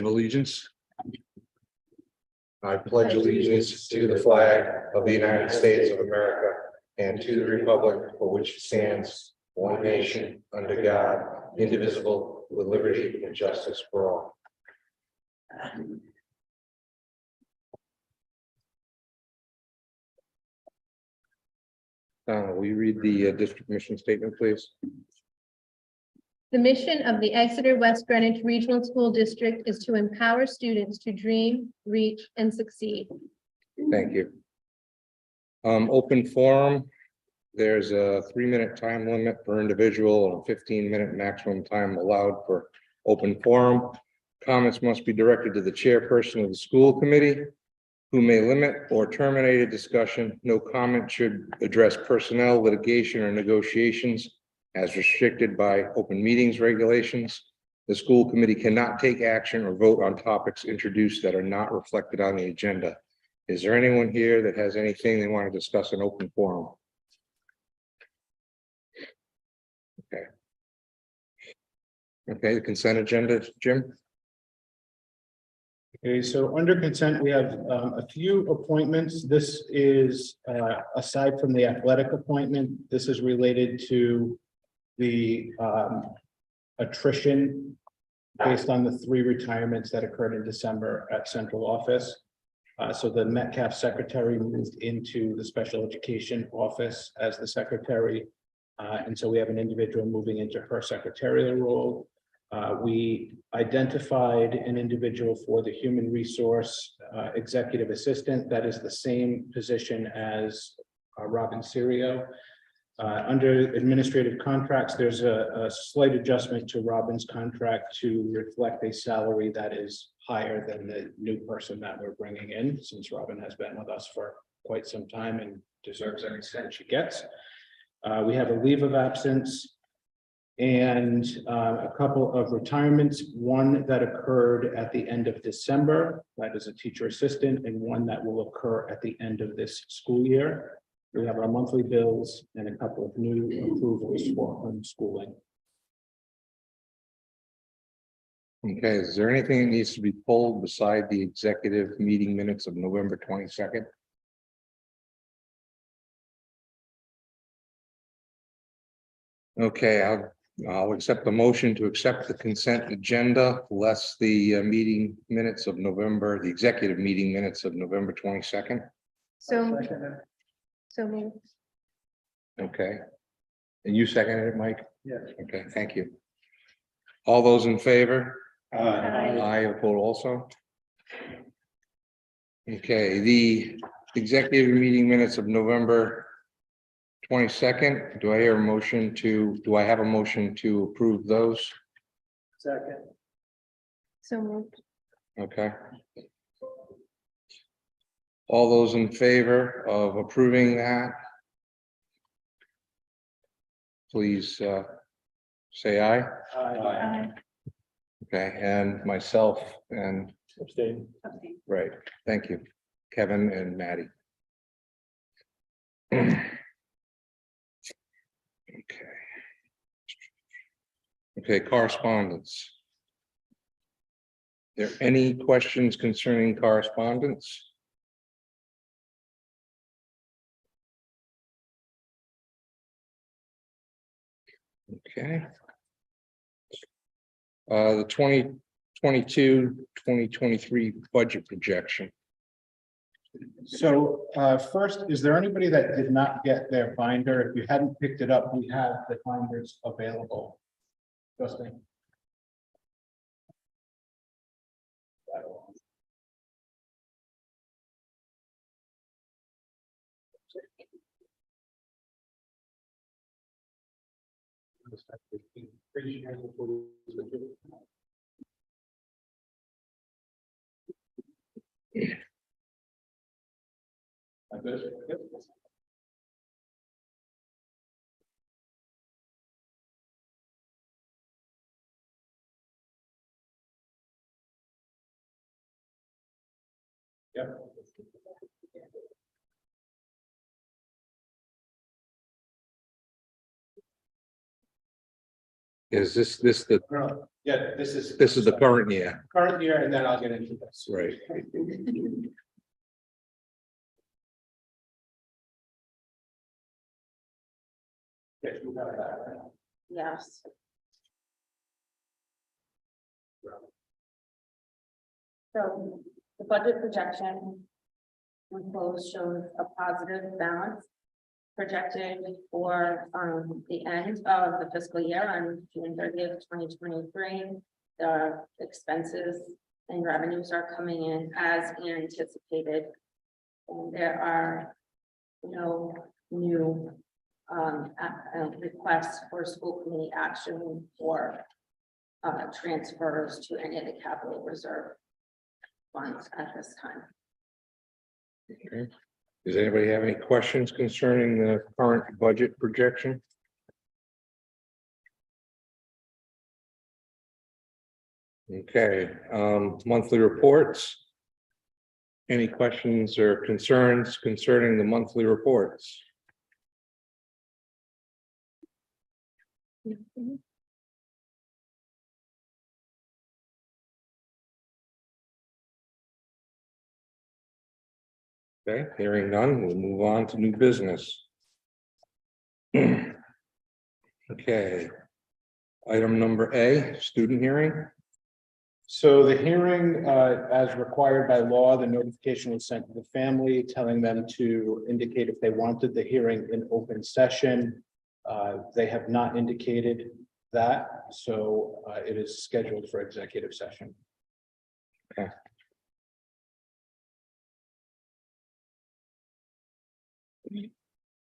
of allegiance. I pledge allegiance to the flag of the United States of America and to the republic for which it stands, one nation, under God, indivisible, with liberty and justice for all. Will you read the district mission statement, please? The mission of the Exeter West Greenwich Regional School District is to empower students to dream, reach, and succeed. Thank you. Open forum. There's a 3-minute time limit per individual and a 15-minute maximum time allowed for open forum. Comments must be directed to the chairperson of the school committee, who may limit or terminate a discussion. No comment should address personnel, litigation, or negotiations as restricted by open meetings regulations. The school committee cannot take action or vote on topics introduced that are not reflected on the agenda. Is there anyone here that has anything they want to discuss in open forum? Okay. Okay, the consent agenda, Jim? Okay, so under consent, we have a few appointments. This is aside from the athletic appointment, this is related to the attrition based on the 3 retirements that occurred in December at central office. So the Metcalf secretary moved into the special education office as the secretary. And so we have an individual moving into her secretarial role. We identified an individual for the human resource executive assistant. That is the same position as Robin Serio. Under administrative contracts, there's a slight adjustment to Robin's contract to reflect a salary that is higher than the new person that we're bringing in, since Robin has been with us for quite some time and deserves any cent she gets. We have a leave of absence and a couple of retirements, one that occurred at the end of December, that is a teacher assistant, and one that will occur at the end of this school year. We have our monthly bills and a couple of new approvals for homeschooling. Okay, is there anything that needs to be pulled beside the executive meeting minutes of November 22nd? Okay, I'll accept the motion to accept the consent agenda, less the meeting minutes of November, the executive meeting minutes of November 22nd. So moved. Okay. And you seconded it, Mike? Yes. Okay, thank you. All those in favor? Aye. I vote also. Okay, the executive meeting minutes of November 22nd. Do I have a motion to approve those? Second. So moved. Okay. All those in favor of approving that? Please say aye. Aye. Okay, and myself and Abstain. right, thank you, Kevin and Maddie. Okay. Okay, correspondence. There any questions concerning correspondence? Okay. The 2022-2023 budget projection. So first, is there anybody that did not get their binder? If you hadn't picked it up, we have the binders available. Justin. Yep. Is this the, Yeah, this is the current year? current year, and then I'll get into this. Right. Yes, we got that. Yes. So the budget projection enclosed shows a positive balance projected for the end of the fiscal year on June 30th, 2023. The expenses and revenues are coming in as anticipated. And there are no new requests for school committee action or transfers to any of the capital reserve funds at this time. Okay. Does anybody have any questions concerning the current budget projection? Okay, monthly reports. Any questions or concerns concerning the monthly reports? Okay, hearing none, we'll move on to new business. Okay. Item number A, student hearing. So the hearing, as required by law, the notification was sent to the family, telling them to indicate if they wanted the hearing in open session. They have not indicated that, so it is scheduled for executive session.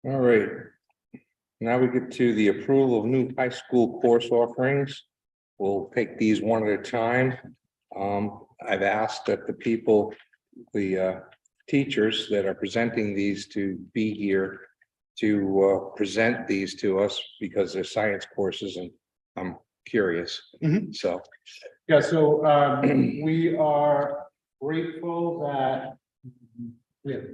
All right. Now we get to the approval of new high school course offerings. We'll take these one at a time. I've asked that the people, the teachers that are presenting these to be here to present these to us because they're science courses and I'm curious. Mhm. So, Yeah, so we are grateful that we have,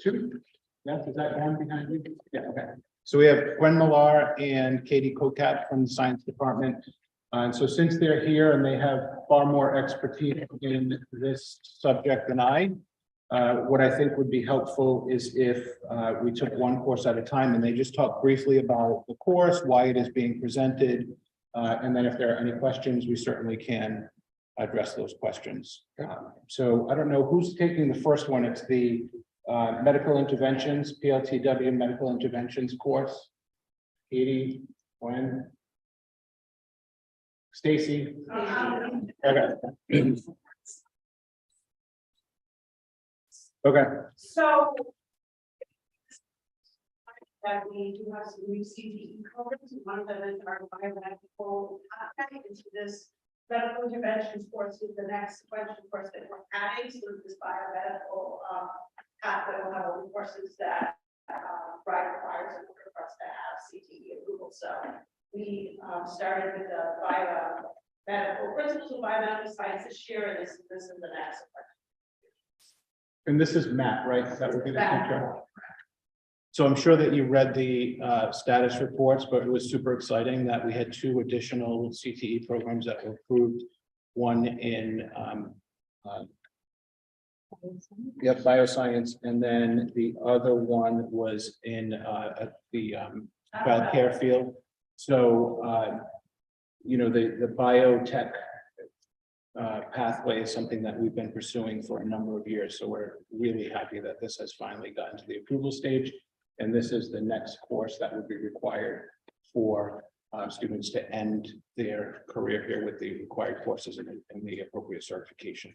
two. Yes, is that one behind you? Yeah, okay. So we have Gwen Millar and Katie Kokat from the science department. And so since they're here and they have far more expertise in this subject than I, what I think would be helpful is if we took one course at a time and they just talk briefly about the course, why it is being presented. And then if there are any questions, we certainly can address those questions. So I don't know who's taking the first one. It's the medical interventions, PLTW medical interventions course. Katie, Gwen, Stacy. Okay. Okay. So that we do have some new CTE programs. One of them is our biomedical pathway into this medical interventions course is the next sequential course that we're adding. So this biomedical pathway will have all the courses that requires in order for us to have CTE approval. So we started with the biomedical principles of biomedical science this year, and this is the next sequential. And this is Matt, right? That would be the Matt. teacher. So I'm sure that you read the status reports, but it was super exciting that we had 2 additional CTE programs that were approved. One in bioscience, and then the other one was in at the childcare field. So you know, the biotech pathway is something that we've been pursuing for a number of years. So we're really happy that this has finally gotten to the approval stage. And this is the next course that would be required for students to end their career here with the required courses and the appropriate certification.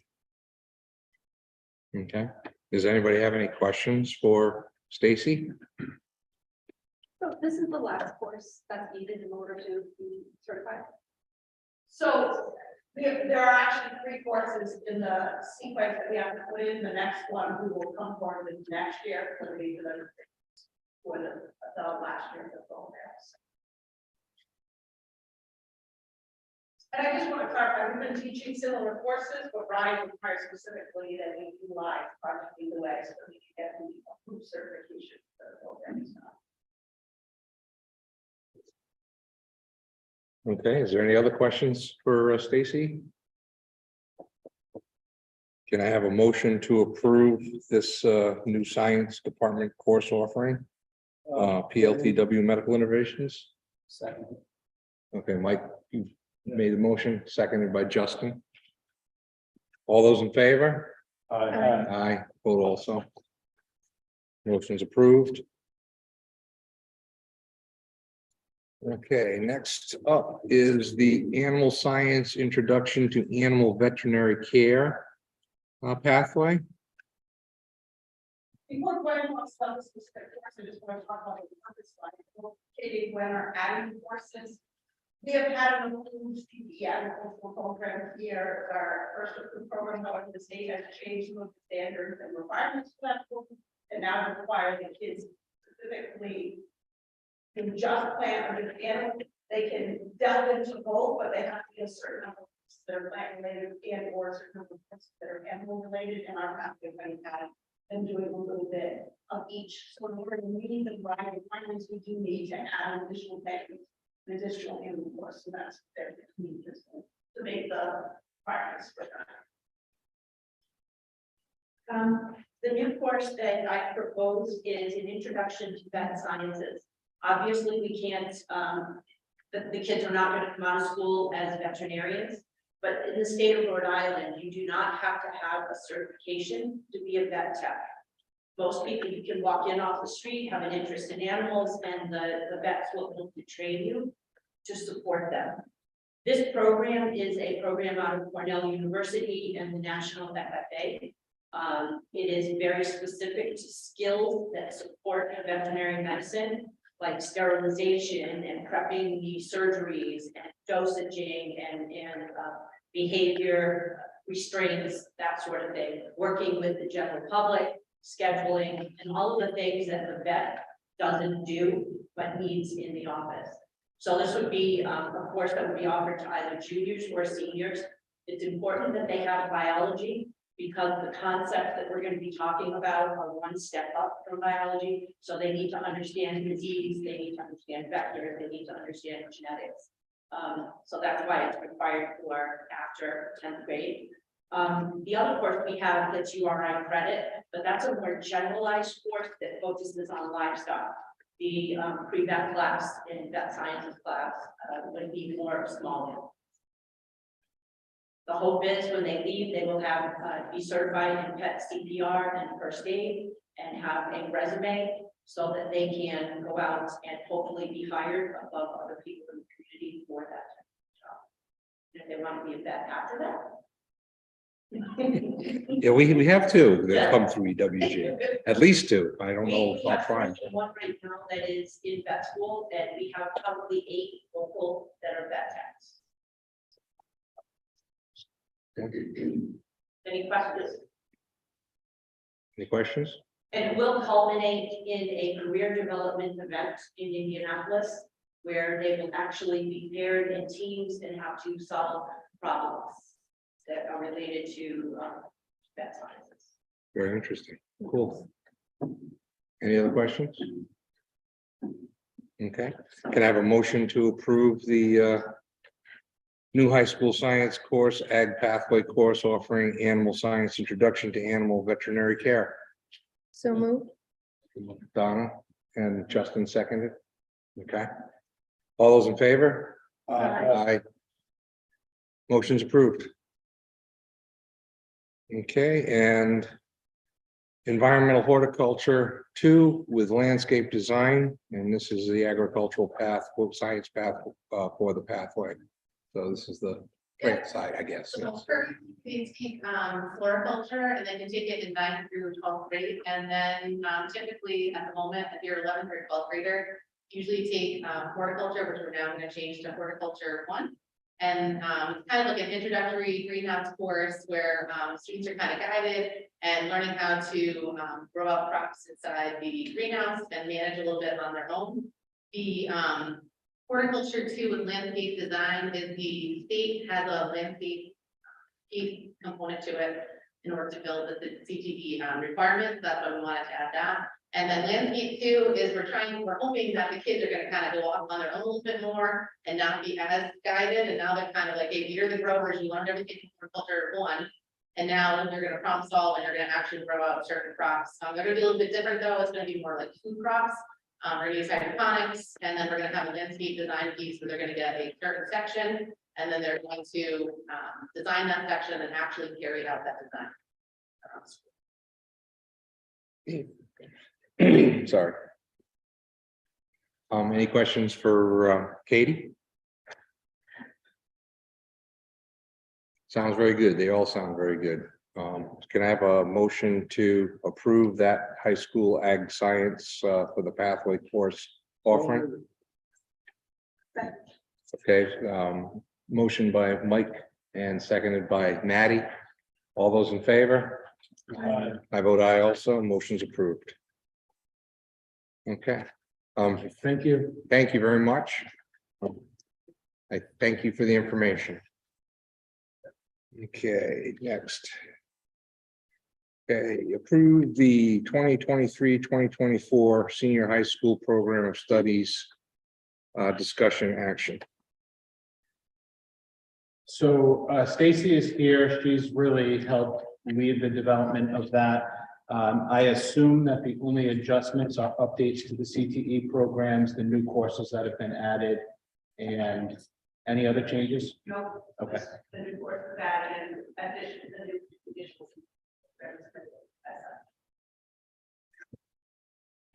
okay. Does anybody have any questions for Stacy? So this is the last course that's needed in order to be certified. So there are actually 3 courses in the sequence that we have to put in. The next one we will come forward with next year for the last year of the programs. And I just want to clarify, we've been teaching similar courses, but Ryan requires specifically that we utilize Project Lead the Way so that we can get the approved certification for the programs. Okay, is there any other questions for Stacy? Can I have a motion to approve this new science department course offering? PLTW Medical Innovations? Second. Okay, Mike, you made the motion, seconded by Justin. All those in favor? Aye, vote also. Motion's approved. Okay, next up is the Animal Science Introduction to Animal Veterinary Care pathway. Before going on some specific courses, I just want to talk about the purpose slide. Katie, when we're adding courses, we have had an approved CE agricultural program here. Our first approved program, however, the state has changed some of the standards and requirements for that program, and now require the kids specifically to just plant under the animal. They can delve into both, but they have to be a certain number of courses that are plant related and or a certain number of courses that are animal related, and our pathway running that and doing a little bit of each. So when we're meeting the variety of requirements, we do need to add additional things, an additional animal course, so that's there to make the requirements for that. The new course that I propose is an introduction to vet sciences. Obviously, we can't, the kids are not going to come out of school as veterinarians, but in the state of Rhode Island, you do not have to have a certification to be a vet tech. Most people, you can walk in off the street, have an interest in animals, and the vets will help to train you to support them. This program is a program out of Cornell University and the National FFA. It is very specific to skills that support veterinary medicine, like sterilization and prepping the surgeries and dosaging and behavior restraints, that sort of thing, working with the general public, scheduling, and all of the things that the vet doesn't do but needs in the office. So this would be a course that would be offered to either juniors or seniors. It's important that they have biology, because the concepts that we're going to be talking about are one step up from biology. So they need to understand disease, they need to understand vectors, they need to understand genetics. So that's why it's required for after 10th grade. The other course we have that's URI credit, but that's a more generalized course that focuses on livestock. The pre-vet class and vet sciences class would be more small. The hope is when they leave, they will have be certified in pet CPR and first aid and have a resume so that they can go out and hopefully be hired above other people in the community for that job. If they want to be a vet after that. Yeah, we have two that come through EWG, at least two. I don't know We about have five. one right now that is in vet school, and we have probably 8 local that are vet techs. Any questions? Any questions? And it will culminate in a career development event in Indianapolis, where they will actually be paired in teams and have to solve problems that are related to vet sciences. Very interesting. Cool. Any other questions? Okay, can I have a motion to approve the new high school science course, ag pathway course offering animal science introduction to animal veterinary care? So moved. Donna and Justin seconded. Okay. All those in favor? Aye. Motion's approved. Okay, and environmental horticulture 2 with landscape design, and this is the agricultural path, science path for the pathway. So this is the right side, I guess. So Yes. first, we take floriculture, and then you take it in 9th through 12th grade, and then typically at the moment, if you're 11th or 12th grader, usually take horticulture, which we're now going to change to horticulture 1. And kind of like an introductory greenhouse course where students are kind of guided and learning how to grow out crops inside the greenhouse and manage a little bit on their own. The horticulture 2 with landscape design is the state has a landscape key component to it in order to build the CTE requirements. That's why we wanted to add that. And then landscape two is we're hoping that the kids are gonna kind of go off on their own a little bit more and not be as guided, and now they're kind of like, hey, you're the growers, you learned everything from culture one. And now they're gonna problem solve and they're gonna actually grow out certain crops. They're gonna be a little bit different though, it's gonna be more like food crops. We're gonna use hydroponics, and then we're gonna have a landscape design piece where they're gonna get a certain section. And then they're going to design that section and actually carry out that design. Sorry. Any questions for Katie? Sounds very good. They all sound very good. Can I have a motion to approve that high school ag science for the pathway course offering? Okay, motion by Mike and seconded by Maddie. All those in favor? I vote aye also. Motion's approved. Okay. Thank you. Thank you very much. I thank you for the information. Okay, next. Okay, approve the 2023-2024 senior high school program of studies discussion action. So Stacy is here. She's really helped lead the development of that. I assume that the only adjustments are updates to the CTE programs, the new courses that have been added, and any other changes? No. Okay. The new course of that and addition, the new additional.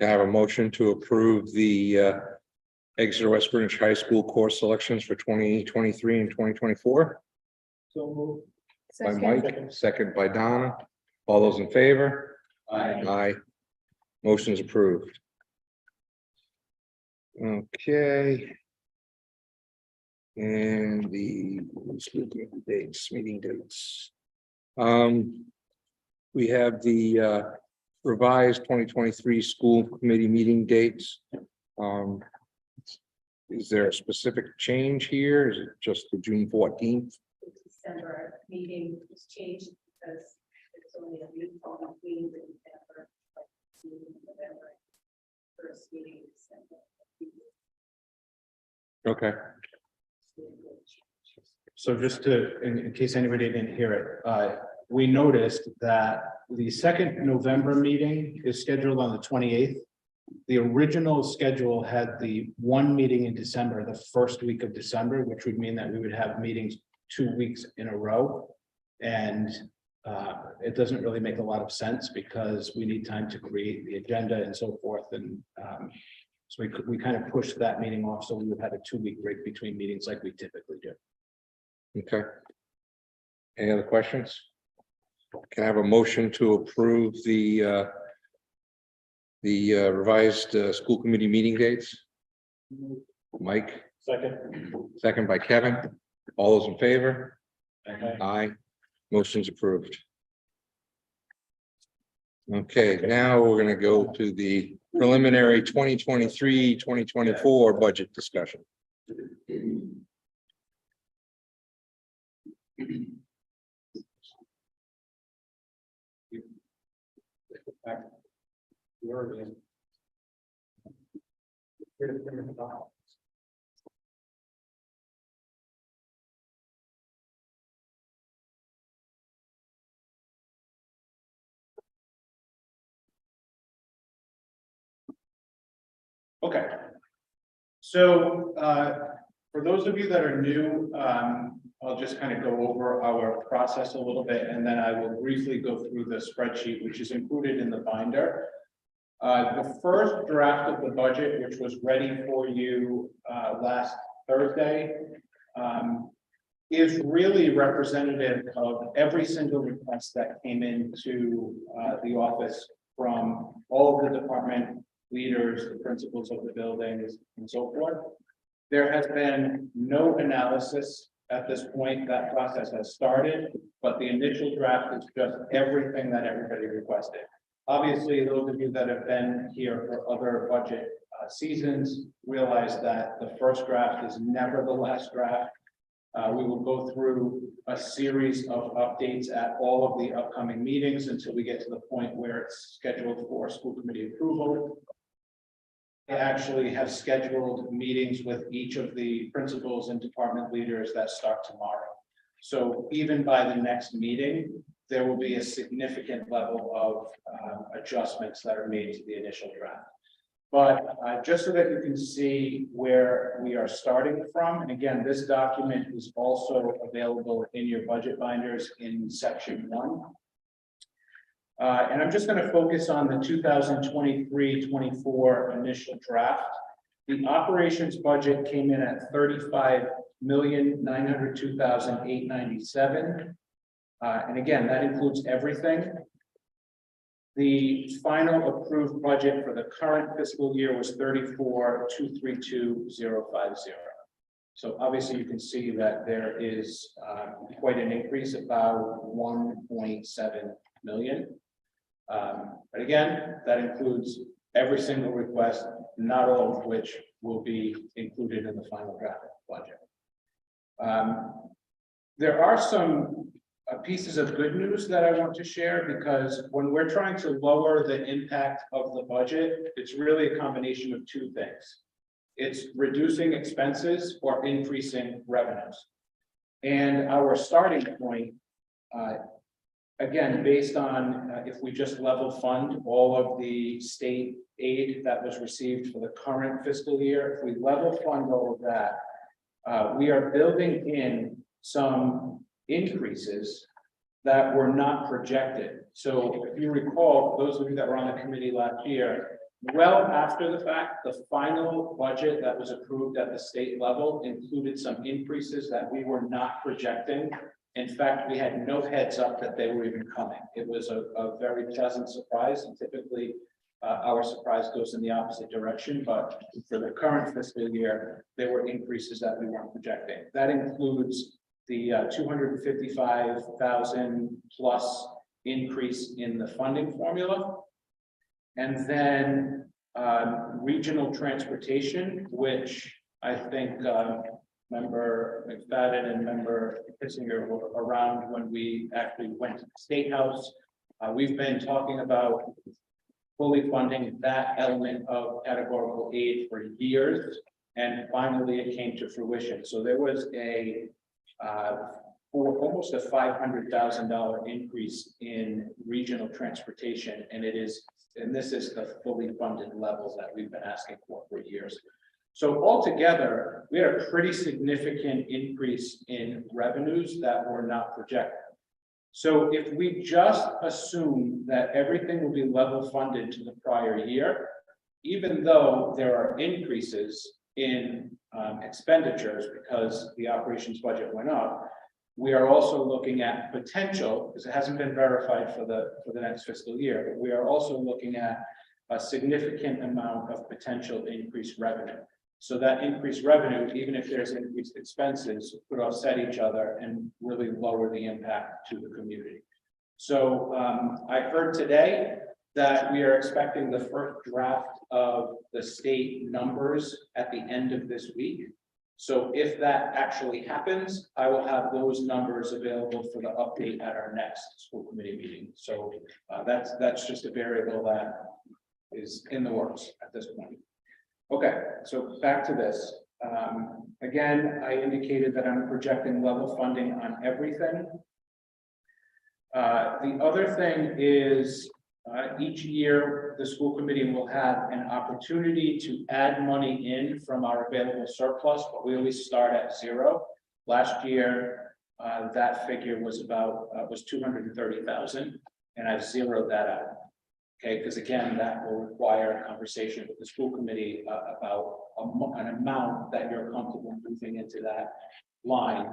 I have a motion to approve the Exeter West Greenwich High School course selections for 2023 and 2024. So moved. By Mike, second by Donna. All those in favor? Aye. Aye. Motion is approved. Okay. And the school committee dates, meeting dates. We have the revised 2023 school committee meeting dates. Is there a specific change here? Is it just the June 14th? December meeting was changed because it's only a week following meeting in December. November. First meeting in December. Okay. So just to, in case anybody didn't hear it, we noticed that the second November meeting is scheduled on the 28th. The original schedule had the one meeting in December, the first week of December, which would mean that we would have meetings 2 weeks in a row. And it doesn't really make a lot of sense because we need time to create the agenda and so forth. And so we kind of pushed that meeting off, so we would have a 2-week break between meetings like we typically do. Okay. Any other questions? Can I have a motion to approve the revised school committee meeting dates? Mike, second by Kevin. All those in favor? Aye. Motion's approved. Okay, now we're going to go to the preliminary 2023-2024 budget discussion. Okay. So for those of you that are new, I'll just kind of go over our process a little bit, and then I will briefly go through the spreadsheet, which is included in the binder. The first draft of the budget, which was ready for you last Thursday, is really representative of every single request that came into the office from all of the department leaders, the principals of the buildings, and so forth. There has been no analysis at this point. That process has started, but the initial draft is just everything that everybody requested. Obviously, those of you that have been here for other budget seasons realize that the first draft is never the last draft. We will go through a series of updates at all of the upcoming meetings until we get to the point where it's scheduled for school committee approval. I actually have scheduled meetings with each of the principals and department leaders that start tomorrow. So even by the next meeting, there will be a significant level of adjustments that are made to the initial draft. But just so that you can see where we are starting from, and again, this document is also available in your budget binders in section 1. And I'm just going to focus on the 2023-24 initial draft. The operations budget came in at $35,902,897. And again, that includes everything. The final approved budget for the current fiscal year was $34,232,050. So obviously you can see that there is quite an increase, about 1.7 million. But again, that includes every single request, not all of which will be included in the final draft budget. There are some pieces of good news that I want to share, because when we're trying to lower the impact of the budget, it's really a combination of two things. It's reducing expenses or increasing revenues. And our starting point, again, based on if we just level fund all of the state aid that was received for the current fiscal year, if we level fund all of that, we are building in some increases that were not projected. So if you recall, those of you that were on the committee last year, well after the fact, the final budget that was approved at the state level included some increases that we were not projecting. In fact, we had no heads up that they were even coming. It was a very pleasant surprise, and typically our surprise goes in the opposite direction, but for the current fiscal year, there were increases that we weren't projecting. That includes the 255,000 plus increase in the funding formula. And then regional transportation, which I think Member McFadden and Member Kissinger were around when we actually went to the State House. We've been talking about fully funding that element of categorical aid for years, and finally it came to fruition. So there was a for almost a $500,000 increase in regional transportation, and this is the fully funded levels that we've been asking for years. So altogether, we had a pretty significant increase in revenues that were not projected. So if we just assume that everything will be level funded to the prior year, even though there are increases in expenditures because the operations budget went up, we are also looking at potential, because it hasn't been verified for the next fiscal year, but we are also looking at a significant amount of potential increased revenue. So that increased revenue, even if there's increased expenses, could offset each other and really lower the impact to the community. So I heard today that we are expecting the first draft of the state numbers at the end of this week. So if that actually happens, I will have those numbers available for the update at our next school committee meeting. So that's just a variable that is in the works at this point. Okay, so back to this. Again, I indicated that I'm projecting level funding on everything. The other thing is each year, the school committee will have an opportunity to add money in from our available surplus, but we always start at zero. Last year, that figure was was 230,000, and I've zeroed that out. Okay, because again, that will require a conversation with the school committee about an amount that you're comfortable moving into that line.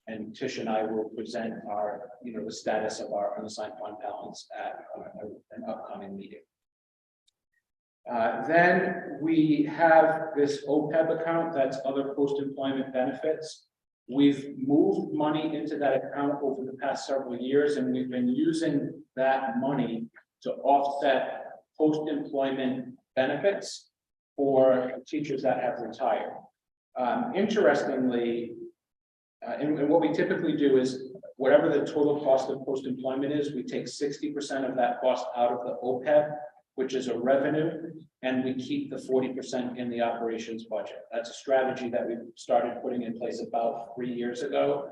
And Tish and I will present the status of our unassigned fund balance at an upcoming meeting. Then we have this OPEB account, that's other post-employment benefits. We've moved money into that account over the past several years, and we've been using that money to offset post-employment benefits for teachers that have retired. Interestingly, And what we typically do is, whatever the total cost of post-employment is, we take 60% of that cost out of the OPEB, which is a revenue, and we keep the 40% in the operations budget. That's a strategy that we started putting in place about 3 years ago.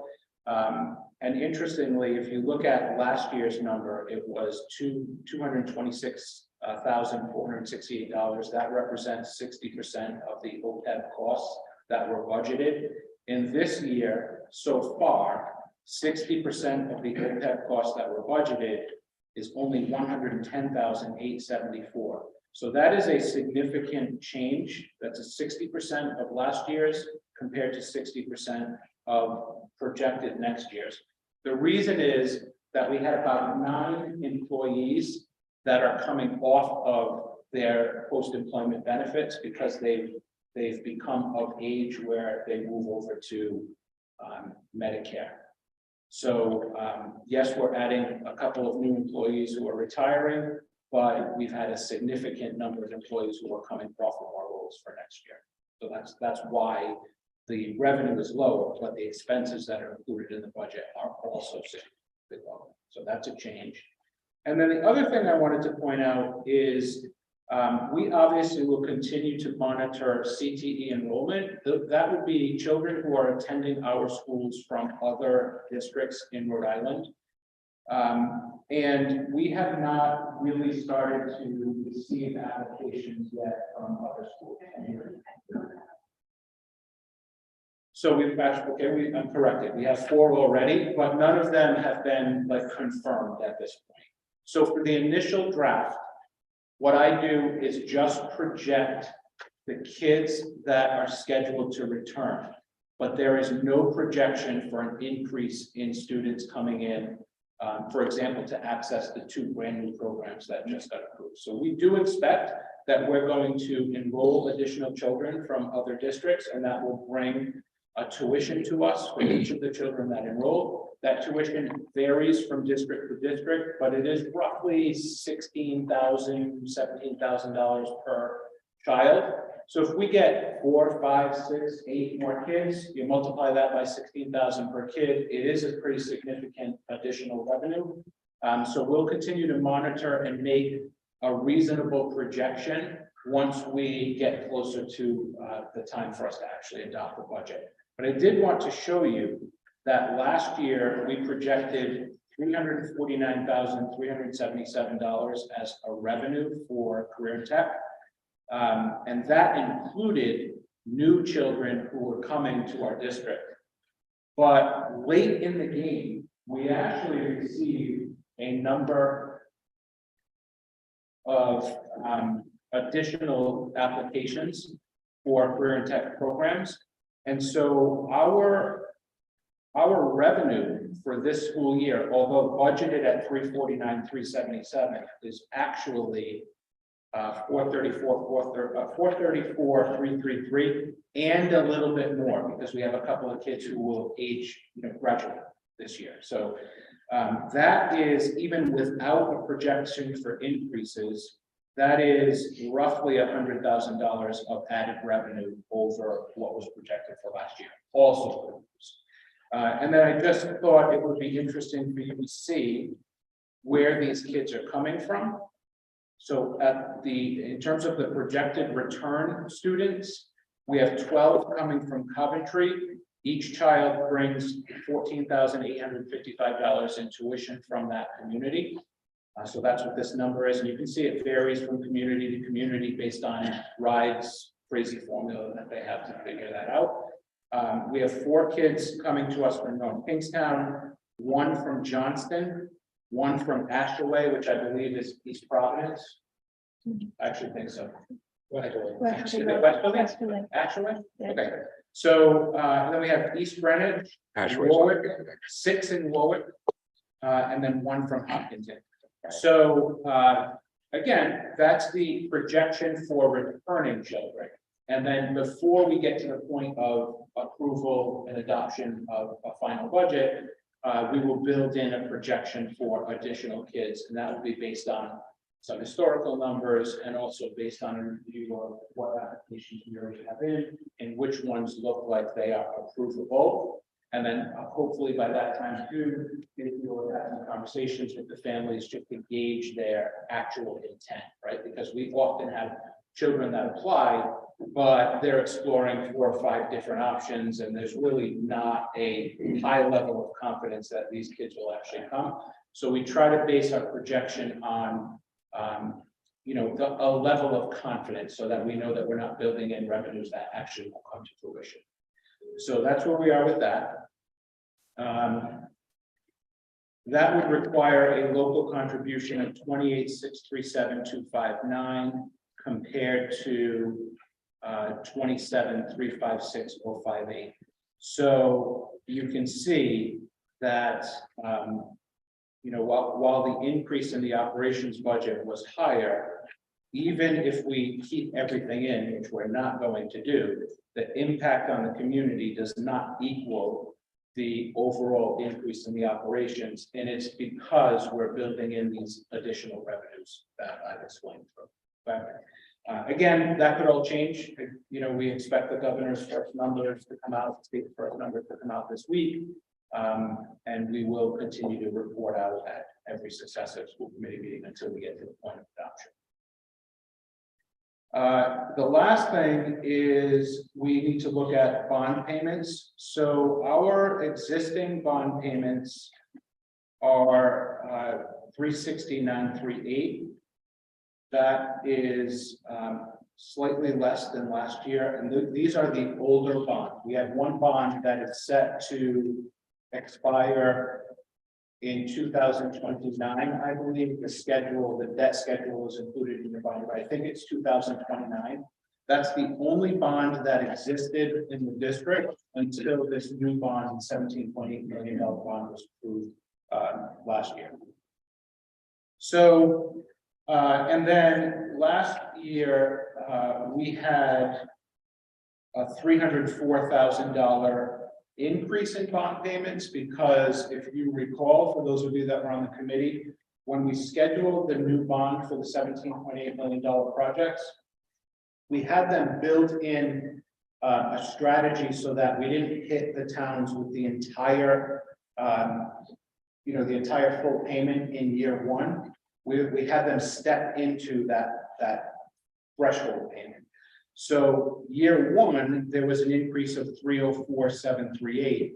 And interestingly, if you look at last year's number, it was $226,468. That represents 60% of the OPEB costs that were budgeted. In this year, so far, 60% of the OPEB costs that were budgeted is only $110,874. So that is a significant change. That's a 60% of last year's compared to 60% of projected next year's. The reason is that we had about 9 employees that are coming off of their post-employment benefits because they've become of age where they move over to Medicare. So yes, we're adding a couple of new employees who are retiring, but we've had a significant number of employees who are coming off of our roles for next year. So that's why the revenue is lower, but the expenses that are included in the budget are also significantly lower. So that's a change. And then the other thing I wanted to point out is we obviously will continue to monitor CTE enrollment. That would be children who are attending our schools from other districts in Rhode Island. And we have not really started to receive applications yet from other schools. So we've actually, I'm corrected. We have 4 already, but none of them have been like confirmed at this point. So for the initial draft, what I do is just project the kids that are scheduled to return, but there is no projection for an increase in students coming in, for example, to access the 2 brand new programs that just got approved. So we do expect that we're going to enroll additional children from other districts, and that will bring a tuition to us for each of the children that enroll. That tuition varies from district to district, but it is roughly $16,000, $17,000 per child. So if we get 4, 5, 6, 8 more kids, you multiply that by 16,000 per kid, it is a pretty significant additional revenue. So we'll continue to monitor and make a reasonable projection once we get closer to the time for us to actually adopt the budget. But I did want to show you that last year we projected $349,377 as a revenue for Career Tech. And that included new children who were coming to our district. But late in the game, we actually received a number of additional applications for Career Tech programs. And so our revenue for this school year, although budgeted at $349,377, is actually $434,333, and a little bit more because we have a couple of kids who will graduate this year. So that is, even without a projection for increases, that is roughly $100,000 of added revenue over what was projected for last year. Also, and then I just thought it would be interesting for you to see where these kids are coming from. So in terms of the projected return students, we have 12 coming from Coventry. Each child brings $14,855 in tuition from that community. So that's what this number is. And you can see it varies from community to community based on RIDE's crazy formula that they have to figure that out. We have 4 kids coming to us from North Kingstown, 1 from Johnston, 1 from Ashaway, which I believe is East Providence. I actually think so. Ashaway? Okay. So and then we have East Greenwich, Warwick, 6 in Warwick, and then 1 from Hopkinton. So again, that's the projection for returning children. And then before we get to the point of approval and adoption of a final budget, we will build in a projection for additional kids, and that will be based on some historical numbers and also based on a review of what applications we already have in and which ones look like they are approvable. And then hopefully by that time too, we'll have some conversations with the families just to gauge their actual intent, right? Because we often have children that apply, but they're exploring 4 or 5 different options, and there's really not a high level of confidence that these kids will actually come. So we try to base our projection on, a level of confidence so that we know that we're not building in revenues that actually will come to fruition. So that's where we are with that. That would require a local contribution of 28,637,259 compared to 27,356,058. So you can see that while the increase in the operations budget was higher, even if we keep everything in, which we're not going to do, the impact on the community does not equal the overall increase in the operations, and it's because we're building in these additional revenues that I've explained. Again, that could all change. We expect the governor's first numbers to come out, state first numbers to come out this week. And we will continue to report out at every successive school committee meeting until we get to the point of adoption. The last thing is we need to look at bond payments. So our existing bond payments are $369,308. That is slightly less than last year, and these are the older bonds. We have one bond that is set to expire in 2029, I believe. The debt schedule is included in the bond, but I think it's 2029. That's the only bond that existed in the district until this new bond, $17.8 million bond, was approved last year. So, and then last year, we had a $304,000 increase in bond payments, because if you recall, for those of you that were on the committee, when we scheduled the new bond for the $17.8 million projects, we had them built in a strategy so that we didn't hit the towns with the entire, the entire full payment in year one. We had them step into that threshold payment. So year one, there was an increase of $304,738.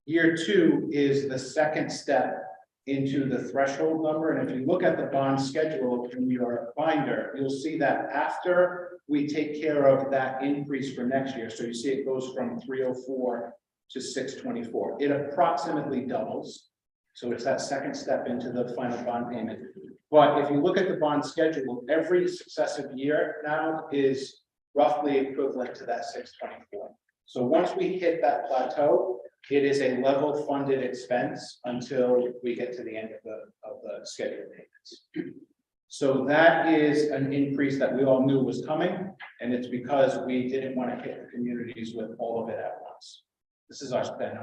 Year two is the second step into the threshold number. And if you look at the bond schedule in your binder, you'll see that after we take care of that increase for next year, so you see it goes from 304 to 624. It approximately doubles. So it's that second step into the final bond payment. But if you look at the bond schedule, every successive year now is roughly equivalent to that 624. So once we hit that plateau, it is a level funded expense until we get to the end of the scheduled payments. So that is an increase that we all knew was coming, and it's because we didn't want to hit the communities with all of it at once. This is our spend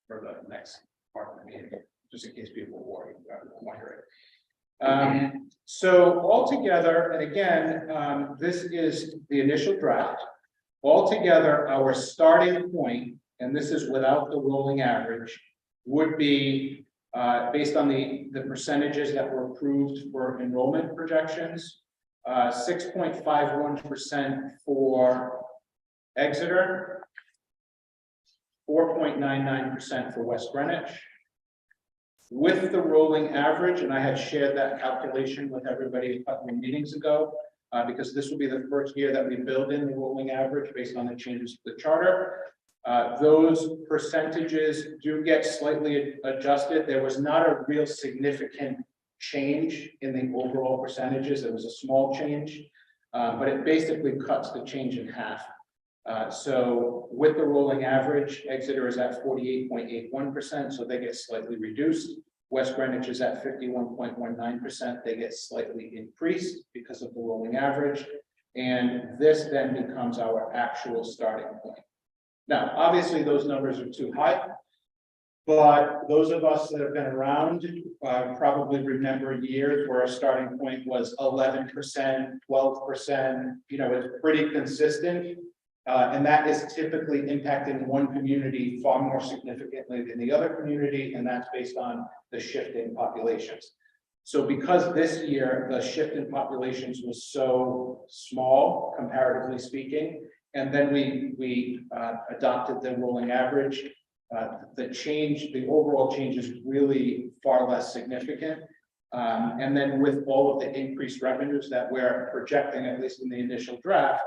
for the next part of the meeting, just in case people were wondering. So altogether, and again, this is the initial draft. Altogether, our starting point, and this is without the rolling average, would be based on the percentages that were approved for enrollment projections, 6.51% for Exeter, 4.99% for West Greenwich. With the rolling average, and I had shared that calculation with everybody a couple of meetings ago, because this will be the first year that we build in the rolling average based on the changes to the charter. Those percentages do get slightly adjusted. There was not a real significant change in the overall percentages. It was a small change, but it basically cuts the change in half. So with the rolling average, Exeter is at 48.81%, so they get slightly reduced. West Greenwich is at 51.19%, they get slightly increased because of the rolling average. And this then becomes our actual starting point. Now, obviously, those numbers are too high, but those of us that have been around probably remember years where our starting point was 11%, 12%, it's pretty consistent. And that is typically impacting one community far more significantly than the other community, and that's based on the shift in populations. So because this year, the shift in populations was so small, comparatively speaking, and then we adopted the rolling average, the overall change is really far less significant. And then with all of the increased revenues that we're projecting, at least in the initial draft,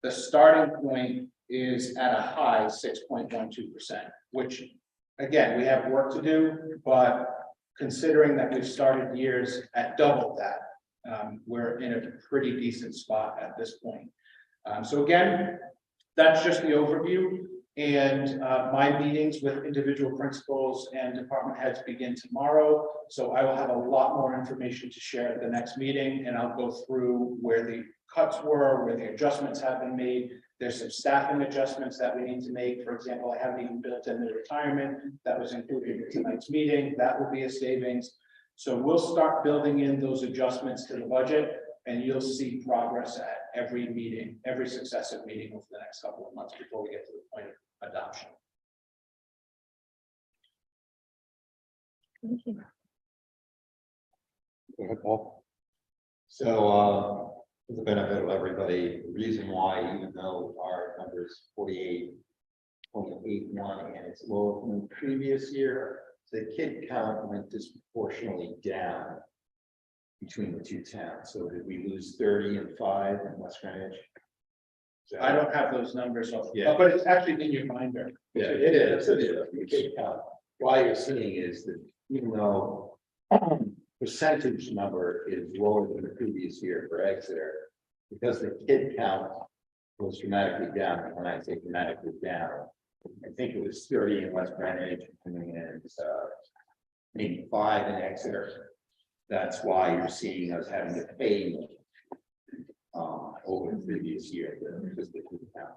the starting point is at a high 6.12%, which again, we have work to do, but considering that we've started years at double that, we're in a pretty decent spot at this point. So again, that's just the overview. And my meetings with individual principals and department heads begin tomorrow. So I will have a lot more information to share at the next meeting, and I'll go through where the cuts were, where the adjustments have been made. There's some staffing adjustments that we need to make. For example, I haven't even built in the retirement that was included in tonight's meeting. That will be a savings. So we'll start building in those adjustments to the budget, and you'll see progress at every meeting, every successive meeting over the next couple of months before we get to the point of adoption. Thank you. Go ahead, Paul. So, for the benefit of everybody, the reason why, even though our number is 48.81 and it's lower than the previous year, the kid count went disproportionately down between the two towns. So did we lose 30 and 5 in West Greenwich? I don't have those numbers, off, Yeah. but it's actually in your binder. Yeah, it is. The kid count. Why you're seeing is that even though percentage number is lower than the previous year for Exeter, because the kid count was dramatically down. And when I say dramatically down, I think it was 30 in West Greenwich and maybe 5 in Exeter. That's why you're seeing us having to pay over the previous year, because the kid count.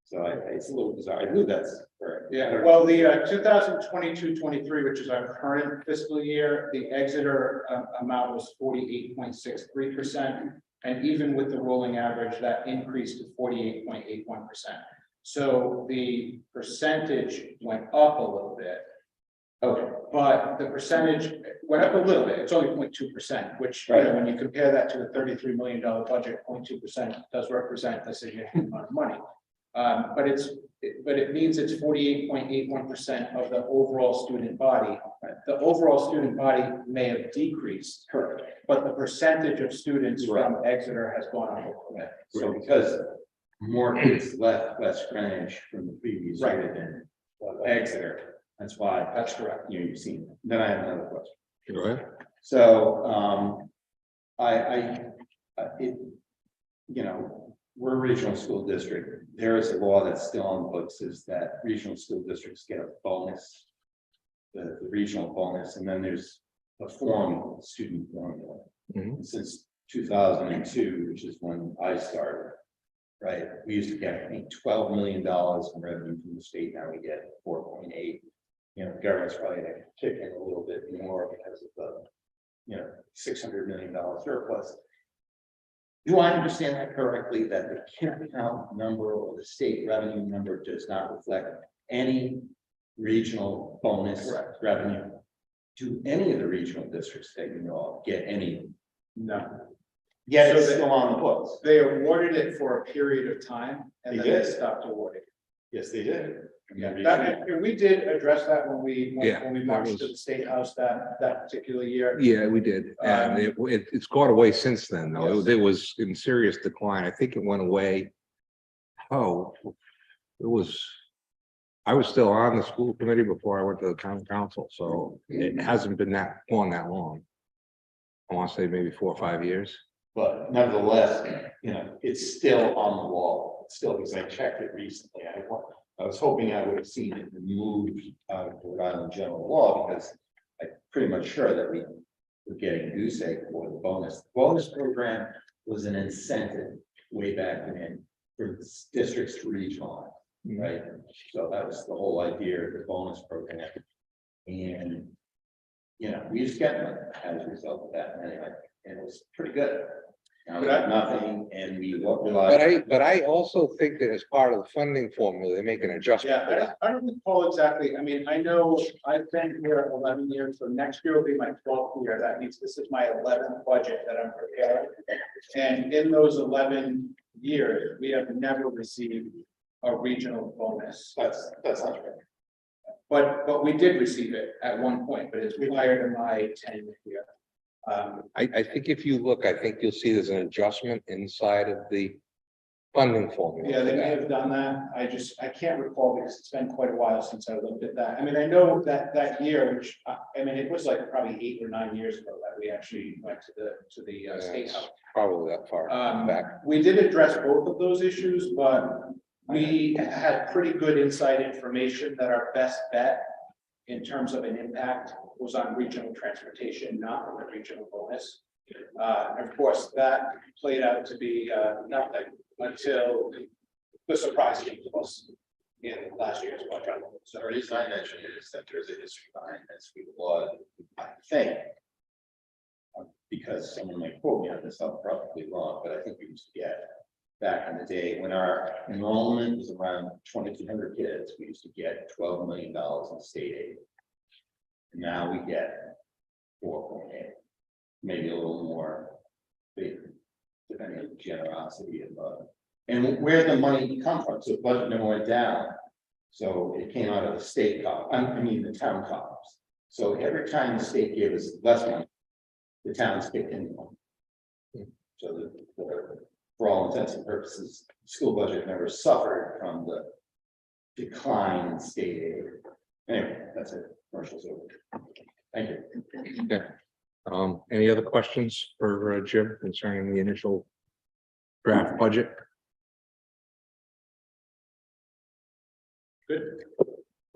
So it's a little bizarre. I knew that's correct. Yeah, well, the 2022-23, which is our current fiscal year, the Exeter amount was 48.63%. And even with the rolling average, that increased to 48.81%. So the percentage went up a little bit. Okay, but the percentage went up a little bit. It's only 0.2%, which, you know, when you compare that to a $33 million budget, 0.2% does represent a significant amount of money. But it means it's 48.81% of the overall student body. The overall student body may have decreased, but the percentage of students from Exeter has gone up a little bit. So because more kids left West Greenwich from the previous year than Exeter, that's why. That's correct. You've seen it. Then I have another question. Go ahead. So, you know, we're a regional school district. There is a law that's still on the books, is that regional school districts get a bonus, the regional bonus, and then there's a formula, student formula. Mhm. Since 2002, which is when I started, right? We used to get, I think, $12 million in revenue from the state. Now we get 4.8. You know, the government's probably going to kick in a little bit more because of the, you know, $600 million surplus. Do I understand that correctly, that the kid count number or the state revenue number does not reflect any regional bonus revenue? Do any of the regional districts that you know of get any? No. Yet So it's still on the books. They awarded it for a period of time and They then they did. stopped awarding. Yes, they did. And we did address that when we Yeah, when we that marched was- to the State House that particular year. Yeah, we did. And it's gone away since then, though. Yes. It was in serious decline. I think it went away. Oh, it was, I was still on the school committee before I went to the town council, so it hasn't been that long. I want to say maybe 4 or 5 years. But nevertheless, you know, it's still on the wall. It's still, because I checked it recently. I was hoping I would have seen it removed out of Rhode Island general law, because I'm pretty much sure that we were getting goose egg for the bonus. The bonus program was an incentive way back when for districts to regionalize, right? So that was the whole idea of the bonus program. And, you know, we just get them as a result of that anyway, and it was pretty good. Now we got nothing and we rely. But I also think that as part of the funding formula, they make an adjustment. for that. I don't recall exactly. I mean, I know I've been here 11 years, so next year will be my 12th year. That means this is my 11th budget that I'm preparing. And in those 11 years, we have never received a regional bonus. That's not right. But we did receive it at one point, but it's prior to my tenure here. I think if you look, I think you'll see there's an adjustment inside of the funding formula. Yeah, for they may that. have done that. I can't recall because it's been quite a while since I looked at that. I mean, I know that year, which, I mean, it was like probably 8 or 9 years ago that we actually went to the state It's house. Probably that far back. We did address both of those issues, but we had pretty good inside information that our best bet in terms of an impact was on regional transportation, not on the regional bonus. And of course, that played out to be nothing until the surprise came to us in last year's budget. So the reason I mentioned it is that there's a history behind this, we blood, I think. Because someone might quote me on this, I'm probably wrong, but I think we used to get back in the day when our enrollment was around 2,200 kids, we used to get $12 million in state aid. And now we get 4.8, maybe a little more, depending on the generosity of, and where the money come from. So the budget never went down. So it came out of the state coffers, I mean, the town coffers. So every time the state gave us less money, the towns kicked in more. So for all intents and purposes, the school budget never suffered from the decline in state aid. Anyway, that's it. Commercials over. Thank you. Yeah. Any other questions for Jim concerning the initial draft budget? Good.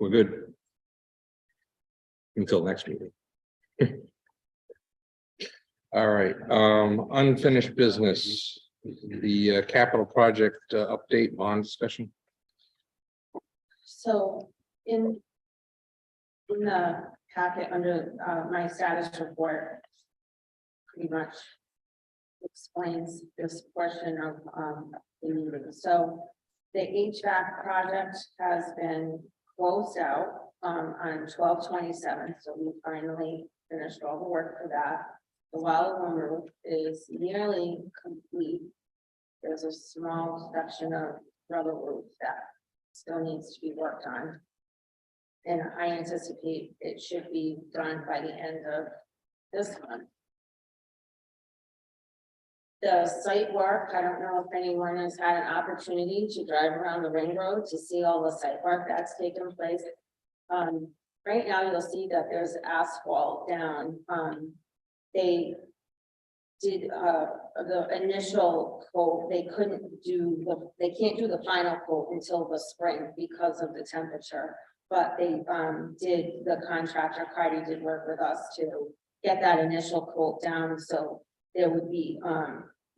We're good. Until next meeting. All right, unfinished business, the capital project update bond discussion. So in the packet under my status report, pretty much explains this portion of the meeting. So the HVAC project has been closed out on 12/27, so we finally finished all the work for that. The well room roof is nearly complete. There's a small section of rubber roof that still needs to be worked on. And I anticipate it should be done by the end of this month. The site work, I don't know if anyone has had an opportunity to drive around the ring road to see all the site work that's taken place. Right now you'll see that there's asphalt down. They did the initial coat, they can't do the final coat until the spring because of the temperature. But they did, the contractor Cardi did work with us to get that initial coat down, so there would be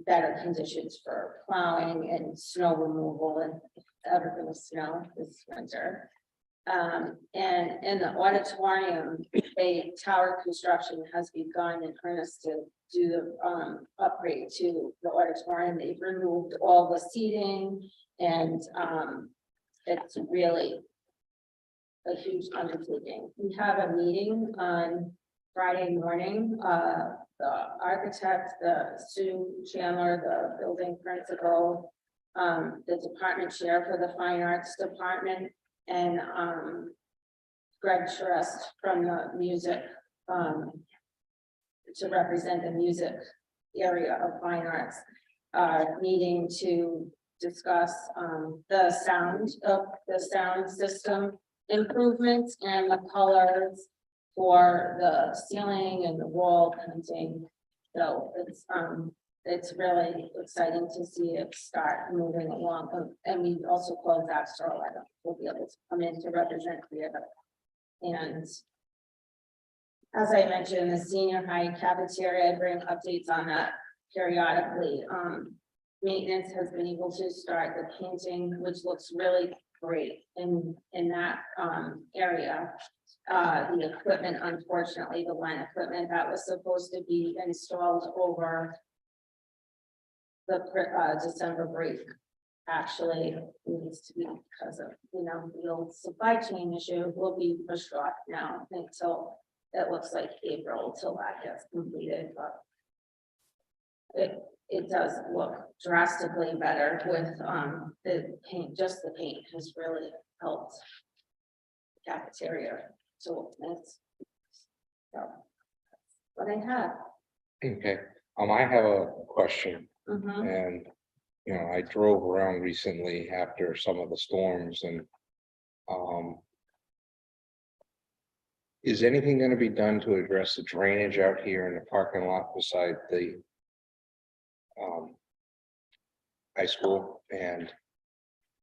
better conditions for plowing and snow removal and if ever gonna snow this winter. And in the auditorium, a tower construction has begun in earnest to do the upgrade to the auditorium. They've removed all the seating and it's really a huge undertaking. We have a meeting on Friday morning. The architect, Sue Chandler, the building principal, the department chair for the fine arts department, and Greg Charest from the music to represent the music area of fine arts, meeting to discuss the sound system improvements and the colors for the ceiling and the wall painting. So it's really exciting to see it start moving along. And we also closed that store. We'll be able to come in to represent theater. And as I mentioned, the senior high cafeteria, I bring updates on that periodically. Maintenance has been able to start the painting, which looks really great in that area. The equipment, unfortunately, the line equipment that was supposed to be installed over December break actually needs to be because of, the old supply chain issue will be pushed off now until it looks like April till that gets completed, but it does look drastically better with, the paint, just the paint has really helped cafeteria, so that's what I have. Okay, I have a question. Mhm. And, I drove around recently after some of the storms and, is anything gonna be done to address the drainage out here in the parking lot beside the high school and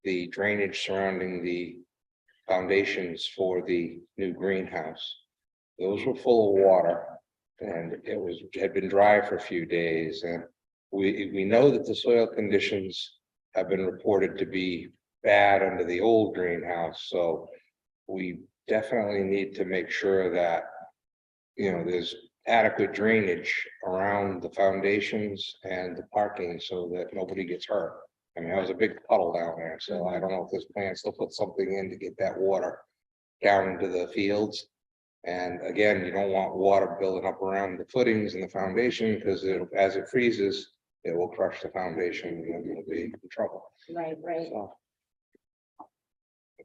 the drainage surrounding the foundations for the new greenhouse? Those were full of water and had been dry for a few days, and we know that the soil conditions have been reported to be bad under the old greenhouse, so we definitely need to make sure that, there's adequate drainage around the foundations and the parking so that nobody gets hurt. I mean, that was a big puddle down there, so I don't know if this plan still put something in to get that water down into the fields. And again, you don't want water building up around the footings and the foundation, because as it freezes, it will crush the foundation and then you'll be in trouble. Right. So,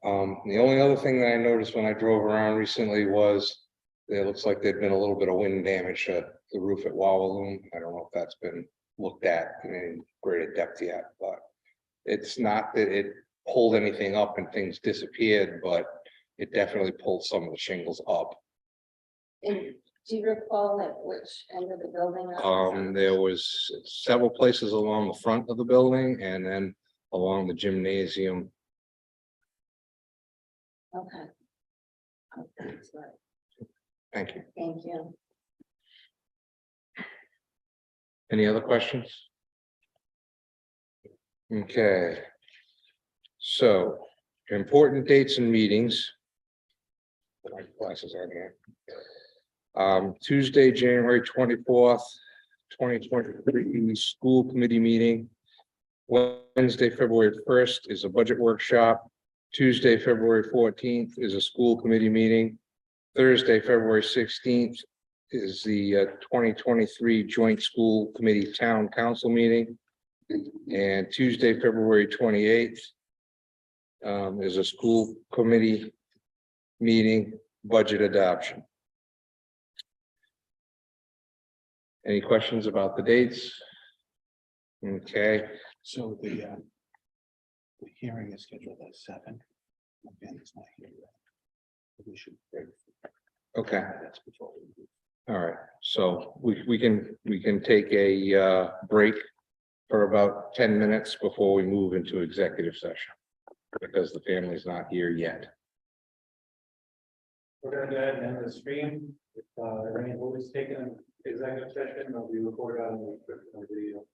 the only other thing that I noticed when I drove around recently was it looks like there'd been a little bit of wind damage to the roof at Wawaloon. I don't know if that's been looked at in any greater depth yet, but it's not that it pulled anything up and things disappeared, but it definitely pulled some of the shingles up. And do you recall at which end of the building? that was? There was several places along the front of the building and then along the gymnasium. Okay. That's right. Thank you. Thank you. Any other questions? Okay. So, important dates and meetings. My glasses are here. Tuesday, January 24th, 2023, school committee meeting. Wednesday, February 1st is a budget workshop. Tuesday, February 14th is a school committee meeting. Thursday, February 16th is the 2023 joint school committee town council meeting. And Tuesday, February 28th is a school committee meeting, budget adoption. Any questions about the dates? Okay, So the hearing is scheduled at 7. Ben is not here yet. We should break. okay, That's before we move. all right. So we can take a break for about 10 minutes before we move into executive session, because the family's not here yet. We're gonna go ahead and end the stream. If any vote is taken in executive session, it'll be recorded on the video.